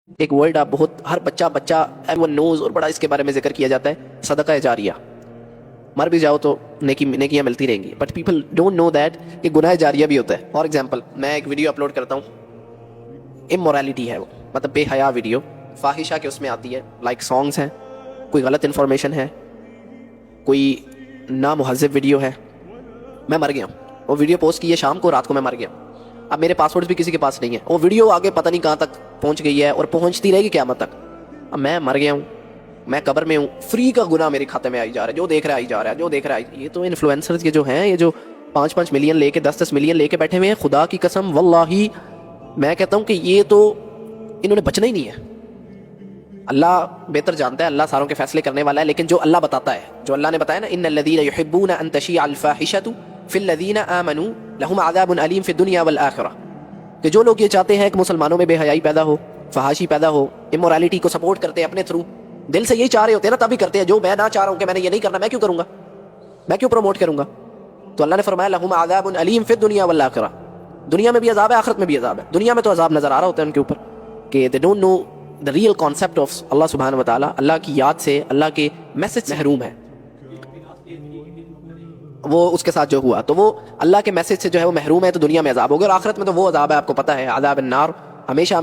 ایک ورڈ آپ بہت ہر بچہ ایون نوز اور بڑا اس کے بارے میں ذکر کیا جاتا ہے، صدقہ جاریہ. مر بھی جاؤ تو نیکیاں ملتی رہیں گی، but people don't know that کہ گناہ جاریہ بھی ہوتا ہے. فار ایگزامپل میں ایک ویڈیو اپلوڈ کرتا ہوں، امورالٹی ہے وہ، مطلب بے حیا ویڈیو، فاحشہ کے اس میں آتی ہے، لائک سانگز ہیں، کوئی غلط انفارمیشن ہے، کوئی نامہذب ویڈیو ہے. میں مر گیا ہوں، وہ ویڈیو پوسٹ کی ہے شام کو، رات کو میں مر گیا. اب میرے پاسورڈ بھی کسی کے پاس نہیں ہے، وہ ویڈیو آگے پتہ نہیں کہاں تک پہنچ گئی ہے اور پہنچتی رہے گی قیامت تک. اب میں مر گیا ہوں، میں قبر میں ہوں، فری کا گناہ میرے کھاتے میں آئی جا رہا ہے، جو دیکھ رہا ہے آئی جا رہا ہے، جو دیکھ رہا ہے. یہ تو انفلوئنسرز کے جو ہیں، یہ جو 5 ملین لے کے 10 ملین لے کے بیٹھے ہوئے ہیں، خدا کی قسم واللہ میں کہتا ہوں کہ یہ تو انہوں نے بچنا ہی نہیں ہے. اللہ بہتر جانتا ہے، اللہ ساروں کے فیصلے کرنے والا ہے، لیکن جو اللہ بتاتا ہے، جو اللہ نے بتایا نا، ان الذین یحبون ان تشیع الفاحشۃ فی الذین آمنوا لہم عذاب علیم فی الدنیا والآخرہ، کہ جو لوگ یہ چاہتے ہیں کہ مسلمانوں میں بے حیائی پیدا ہو، فحاشی پیدا ہو، امورالٹی کو سپورٹ کرتے ہیں اپنے تھرو، دل سے یہی چاہ رہے ہوتے ہیں نا، تبھی کرتے ہیں. جو میں نہ چاہ رہا ہوں کہ میں نے یہ نہیں کرنا، میں کیوں کروں گا، میں کیوں پروموٹ کروں گا؟ تو اللہ نے فرمایا لہم عذاب علیم فی الدنیا والآخرہ، دنیا میں بھی عذاب ہے، آخرت میں بھی عذاب ہے. دنیا میں تو عذاب نظر آ رہا ہوتا ہے ان کے اوپر کہ they don't know the real concept of اللہ سبحانہ وتعالی، اللہ کی یاد سے، اللہ کے میسج سے محروم ہے. وہ اس کے ساتھ جو ہوا تو وہ اللہ کے میسج سے جو ہے وہ محروم ہے، تو دنیا میں عذاب ہوگا، اور آخرت میں تو وہ عذاب ہے، آپ کو پتہ ہے، عذاب النار، ہمیشہ